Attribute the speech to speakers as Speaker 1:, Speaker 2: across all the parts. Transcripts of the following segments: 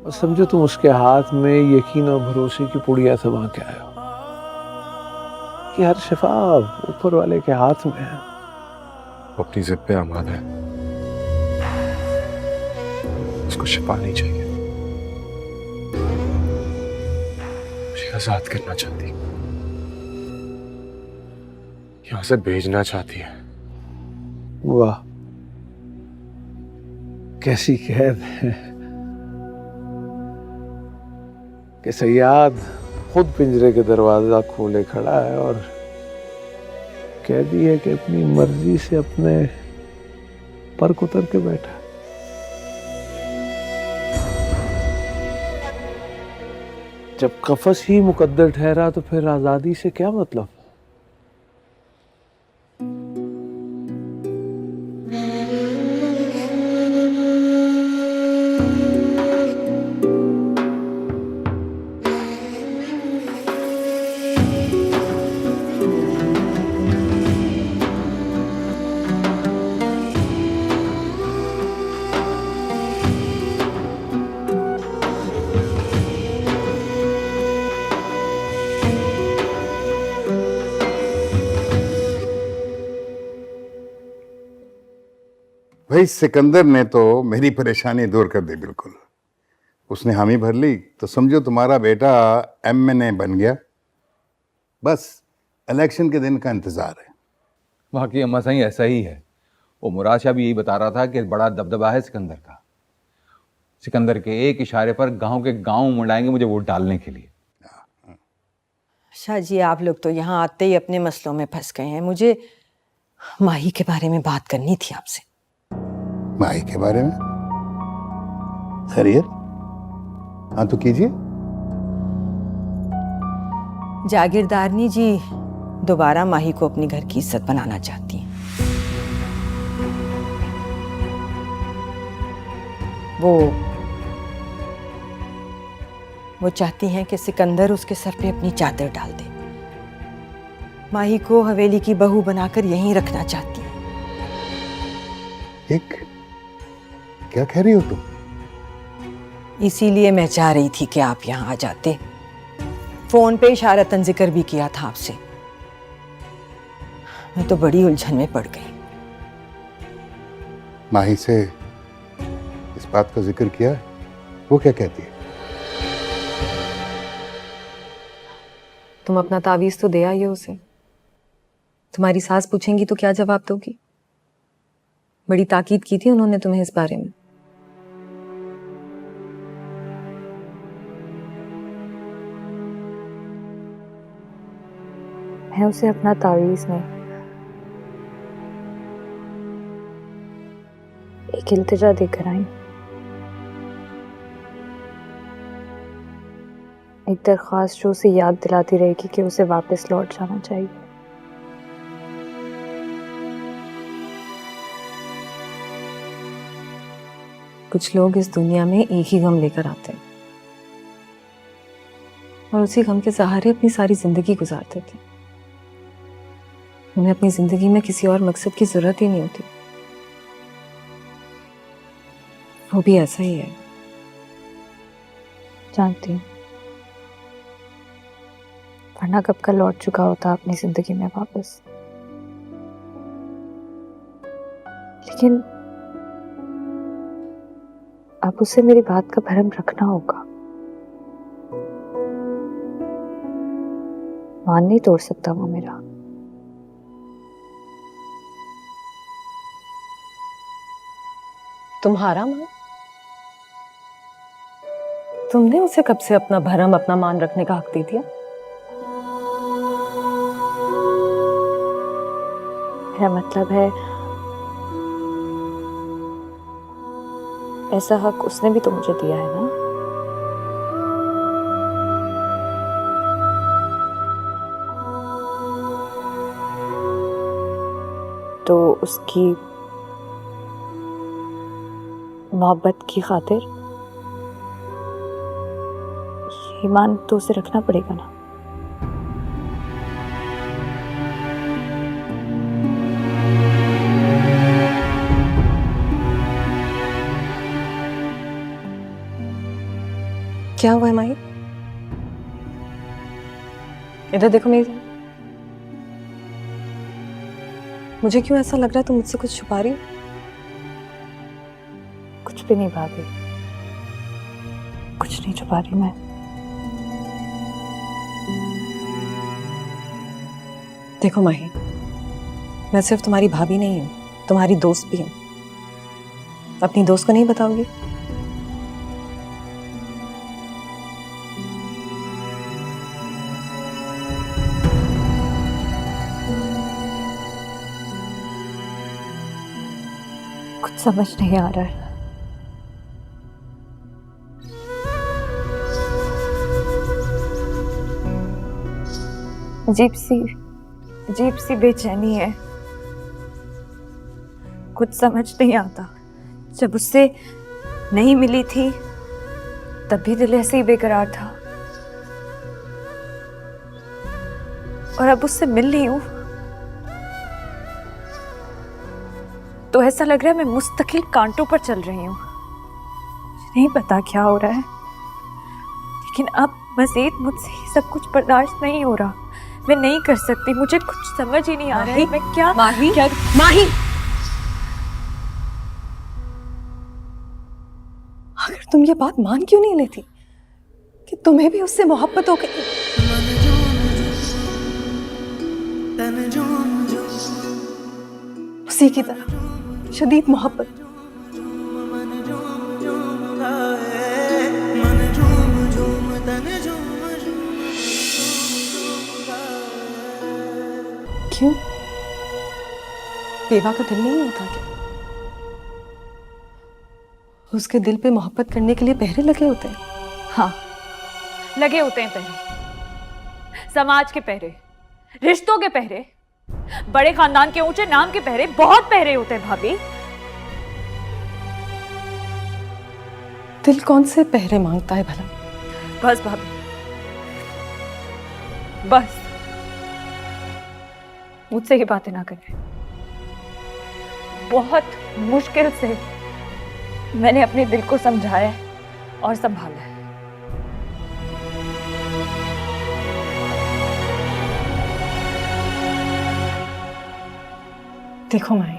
Speaker 1: और समझो तुम उसके हाथ में यकीन और भरोसे की पुड़िया थमा के आए हो कि हर शिफा ऊपर वाले के हाथ में है।
Speaker 2: वो अपनी जिद पे अमल है, उसको शिफा नहीं चाहिए, मुझे आजाद करना चाहती, यहां से भेजना चाहती है।
Speaker 1: वाह, कैसी कैद है कि सयाद खुद पिंजरे के दरवाजा खोले खड़ा है और कैदी है कि अपनी मर्जी से अपने पर उतर के बैठा। जब कफस ही मुकद्दर ठहरा तो फिर आजादी से क्या मतलब।
Speaker 3: भाई सिकंदर ने तो मेरी परेशानी दूर कर दी बिल्कुल। उसने हामी भर ली तो समझो तुम्हारा बेटा एमएनए बन गया। बस इलेक्शन के दिन का इंतजार है।
Speaker 4: वाकई अम्मा सही ऐसा ही है। वो मुराद शाह भी यही बता रहा था कि बड़ा दबदबा है सिकंदर का। सिकंदर के एक इशारे पर गांव के गांव मुड़ाएंगे मुझे वोट डालने के लिए।
Speaker 5: शाह जी, आप लोग तो यहाँ आते ही अपने मसलों में फंस गए हैं। मुझे माही के बारे में बात करनी थी आपसे।
Speaker 3: माही के बारे में? खैरियत? हाँ तो कीजिए।
Speaker 5: जागीरदारनी जी दोबारा माही को अपनी घर की इज्जत बनाना चाहती हैं। वो चाहती हैं कि सिकंदर उसके सर पे अपनी चादर डाल दे। माही को हवेली की बहू बनाकर यहीं रखना चाहती हैं।
Speaker 3: एक क्या कह रही हो तुम?
Speaker 5: इसीलिए मैं चाह रही थी कि आप यहाँ आ जाते। फोन पे इशारतन जिक्र भी किया था आपसे। मैं तो बड़ी उलझन में पड़ गई।
Speaker 3: माही से इस बात का जिक्र किया है? वो क्या कहती है?
Speaker 6: तुम अपना तावीज तो दे आई हो उसे। तुम्हारी सास पूछेंगी तो क्या जवाब दोगी? बड़ी ताकीद की थी उन्होंने तुम्हें इस बारे में। मैं उसे अपना तावीज नहीं, एक इल्तिजा देकर आई। एक दरख्वास्त जो उसे याद दिलाती रहेगी कि उसे वापस लौट जाना चाहिए। कुछ लोग इस दुनिया में एक ही गम लेकर आते हैं और उसी गम के सहारे अपनी सारी जिंदगी गुजार देते हैं। उन्हें अपनी जिंदगी में किसी और मकसद की जरूरत ही नहीं होती। वो भी ऐसा ही है, जानती हूँ। वरना कब का लौट चुका होता अपनी जिंदगी में वापस। लेकिन अब उसे मेरी बात का भरम रखना होगा। मान नहीं तोड़ सकता वो मेरा।
Speaker 5: तुम्हारा मान?
Speaker 6: तुमने उसे कब से अपना भरम, अपना मान रखने का हक दे दिया? मेरा मतलब है, ऐसा हक उसने भी तो मुझे दिया है ना। तो उसकी मोहब्बत की खातिर ईमान तो उसे रखना पड़ेगा ना। क्या हुआ है माही? इधर देखो मेरी। मुझे क्यों ऐसा लग रहा है तुम मुझसे कुछ छुपा रही हो?
Speaker 7: कुछ भी नहीं भाभी, कुछ नहीं छुपा रही मैं।
Speaker 6: देखो माही, मैं सिर्फ तुम्हारी भाभी नहीं हूँ, तुम्हारी दोस्त भी हूँ। अपनी दोस्त को नहीं बताओगी?
Speaker 7: कुछ समझ नहीं आ रहा है। अजीब सी बेचैनी है। कुछ समझ नहीं आता। जब उससे नहीं मिली थी तब भी दिल ऐसे ही बेकरार था, और अब उससे मिल रही हूं तो ऐसा लग रहा है मैं मुस्तकिल कांटों पर चल रही हूं। नहीं पता क्या हो रहा है, लेकिन अब मजीद मुझसे ये सब कुछ बर्दाश्त नहीं हो रहा। मैं नहीं कर सकती, मुझे कुछ समझ ही नहीं आ रहा है। मैं क्या
Speaker 6: माही,
Speaker 7: क्या
Speaker 6: माही, अगर तुम ये बात मान क्यों नहीं लेती कि तुम्हें भी उससे मोहब्बत हो गई? उसी की तरह शदीद मोहब्बत। क्यों? बेवा का दिल नहीं होता क्या? उसके दिल पे मोहब्बत करने के लिए पहरे लगे होते हैं।
Speaker 7: हाँ, लगे होते हैं पहरे, समाज के पहरे, रिश्तों के पहरे, बड़े खानदान के ऊंचे नाम के पहरे, बहुत पहरे होते हैं भाभी।
Speaker 6: दिल कौन से पहरे मांगता है भला?
Speaker 7: बस भाभी, बस मुझसे ये बातें ना करें। बहुत मुश्किल से मैंने अपने दिल को समझाया और संभाला है।
Speaker 6: देखो माही,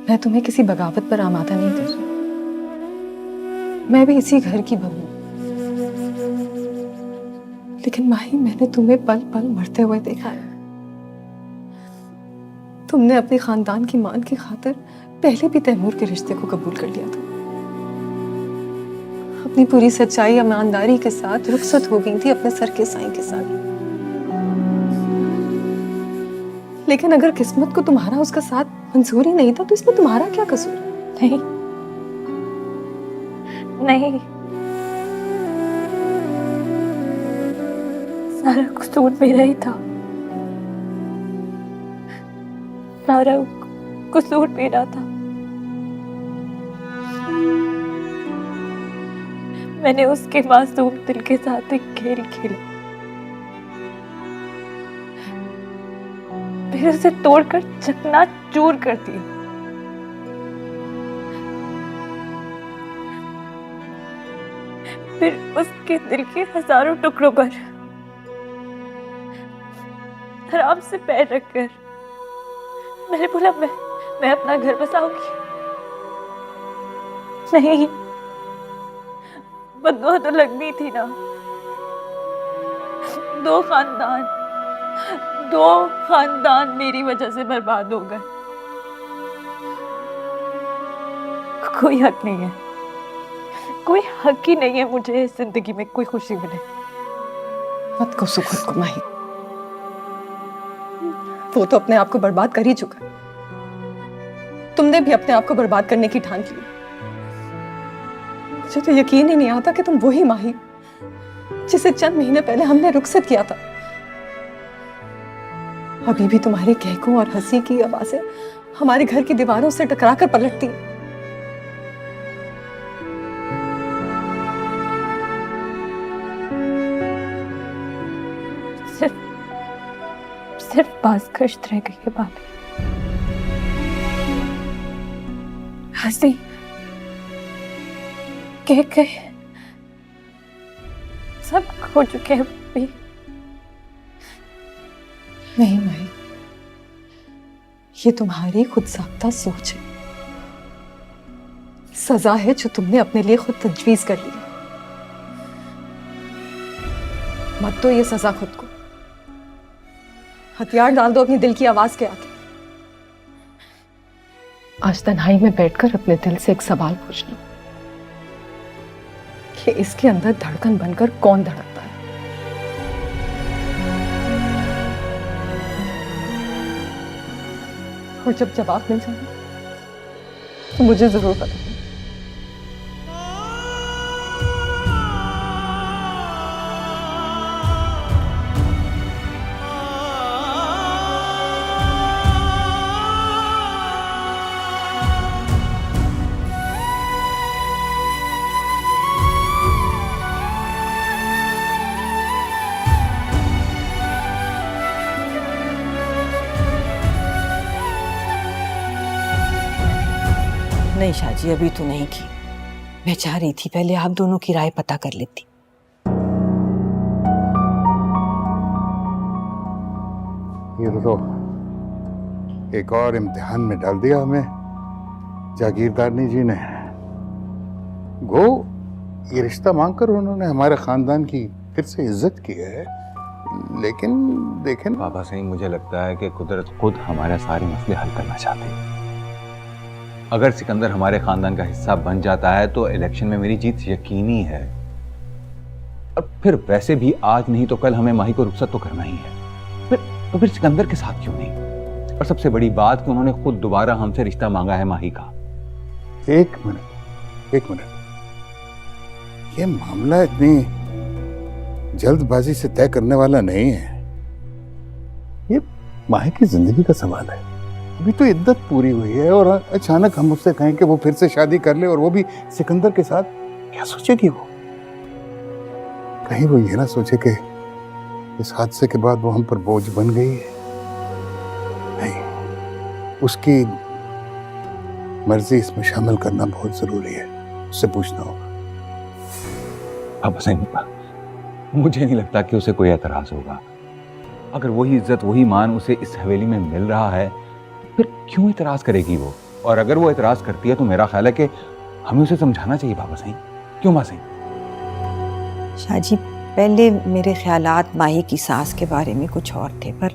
Speaker 6: मैं तुम्हें किसी बगावत पर आमादा नहीं कर रही। मैं भी इसी घर की बहू हूं। लेकिन माही, मैंने तुम्हें पल पल मरते हुए देखा है। तुमने अपने खानदान की मान की खातिर पहले भी तैमूर के रिश्ते को कबूल कर लिया था। अपनी पूरी सच्चाई ईमानदारी के साथ रुखसत हो गई थी अपने सर के साईं के साथ। लेकिन अगर किस्मत को तुम्हारा उसका साथ मंजूर ही नहीं था तो इसमें तुम्हारा क्या कसूर?
Speaker 7: नहीं नहीं, सारा कसूर मेरा ही था। सारा कसूर मेरा था। मैंने उसके मासूम दिल के साथ एक खेल खेला, फिर उसे तोड़कर चकनाचूर कर दिया। फिर उसके दिल के हजारों टुकड़ों पर आराम से पैर रखकर मैंने बोला मैं अपना घर बसाऊंगी। नहीं, बदुआ तो लगनी थी ना। दो खानदान मेरी वजह से बर्बाद हो गए। कोई हक नहीं है, कोई हक ही नहीं है मुझे इस जिंदगी में कोई खुशी मिले।
Speaker 6: मत कोसो खुद को माही, वो तो अपने आप को बर्बाद कर ही चुका है। तुमने भी अपने आप को बर्बाद करने की ठान ली। मुझे तो यकीन ही नहीं आता कि तुम वही माही जिसे चंद महीने पहले हमने रुखसत किया था अभी भी तुम्हारे कहकों और हंसी की आवाजें हमारे घर की दीवारों से टकराकर पलटती।
Speaker 7: सिर्फ बाज गश्त रह गई है भाभी। कह के सब खो चुके हैं भाभी।
Speaker 5: नहीं माही, ये तुम्हारी खुद साख्ता सोच है, सजा है जो तुमने अपने लिए खुद तजवीज कर ली। मत दो ये सजा खुद को, हथियार डाल दो अपनी दिल की आवाज के आगे। आज तन्हाई में बैठकर अपने दिल से एक सवाल पूछना कि इसके अंदर धड़कन बनकर कौन धड़कता है। और जब जवाब मिल जाए तो मुझे जरूर बताना। नहीं शाजी, अभी तो नहीं की। मैं चाह रही थी पहले आप दोनों की राय पता कर लेती।
Speaker 3: ये तो एक और इम्तिहान में डाल दिया हमें जागीरदारनी जी ने। गो ये रिश्ता मांगकर उन्होंने हमारे खानदान की फिर से इज्जत की है, लेकिन देखें
Speaker 4: बाबा सिंह, मुझे लगता है कि कुदरत खुद हमारे सारे मसले हल करना चाहती है। अगर सिकंदर हमारे खानदान का हिस्सा बन जाता है तो इलेक्शन में मेरी जीत यकीनी है। और फिर वैसे भी आज नहीं तो कल हमें माही को रुखसत तो करना ही है। फिर सिकंदर के साथ क्यों नहीं? और सबसे बड़ी बात कि उन्होंने खुद दोबारा हमसे रिश्ता मांगा है माही का।
Speaker 3: एक मिनट, ये मामला इतनी जल्दबाजी से तय करने वाला नहीं है। ये माही की जिंदगी का सवाल है। अभी तो इद्दत पूरी हुई है और अचानक हम उससे कहें कि वो फिर से शादी कर ले और वो भी सिकंदर के साथ, क्या सोचेगी वो? कहीं वो ये ना सोचे कि इस हादसे के बाद वो हम पर बोझ बन गई है। नहीं, उसकी मर्जी इसमें शामिल करना बहुत जरूरी है। उससे पूछना होगा।
Speaker 4: अब सिंह, मुझे नहीं लगता कि उसे कोई एतराज होगा। अगर वही इज्जत वही मान उसे इस हवेली में मिल रहा है, फिर क्यों इतराज करेगी वो? और अगर वो इतराज करती है तो मेरा ख्याल है कि हमें उसे समझाना चाहिए। बाबा सिंह, क्यों माँ सिंह?
Speaker 5: शाजी, पहले मेरे ख्यालात माही की सास के बारे में कुछ और थे, पर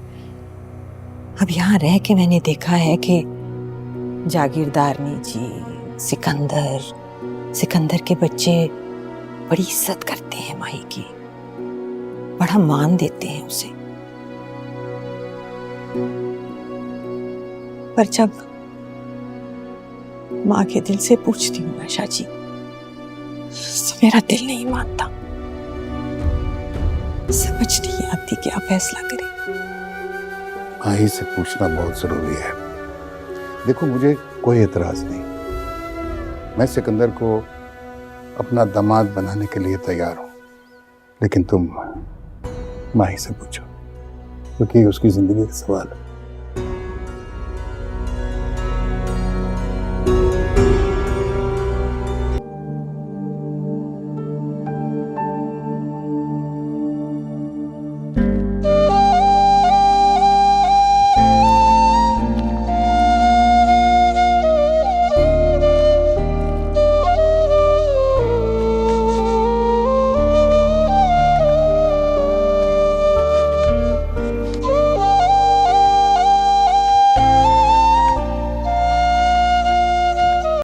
Speaker 5: अब यहाँ रह के मैंने देखा है कि जागीरदारनी जी, सिकंदर के बच्चे बड़ी इज्जत करते हैं माही की, बड़ा मान देते हैं उसे। पर जब माँ के दिल से पूछती हूँ आशा जी, तो मेरा दिल नहीं मानता। समझ नहीं आती क्या फैसला करे।
Speaker 3: माही से पूछना बहुत जरूरी है। देखो, मुझे कोई एतराज नहीं। मैं सिकंदर को अपना दामाद बनाने के लिए तैयार हूं, लेकिन तुम माही से पूछो, क्योंकि उसकी जिंदगी का सवाल है।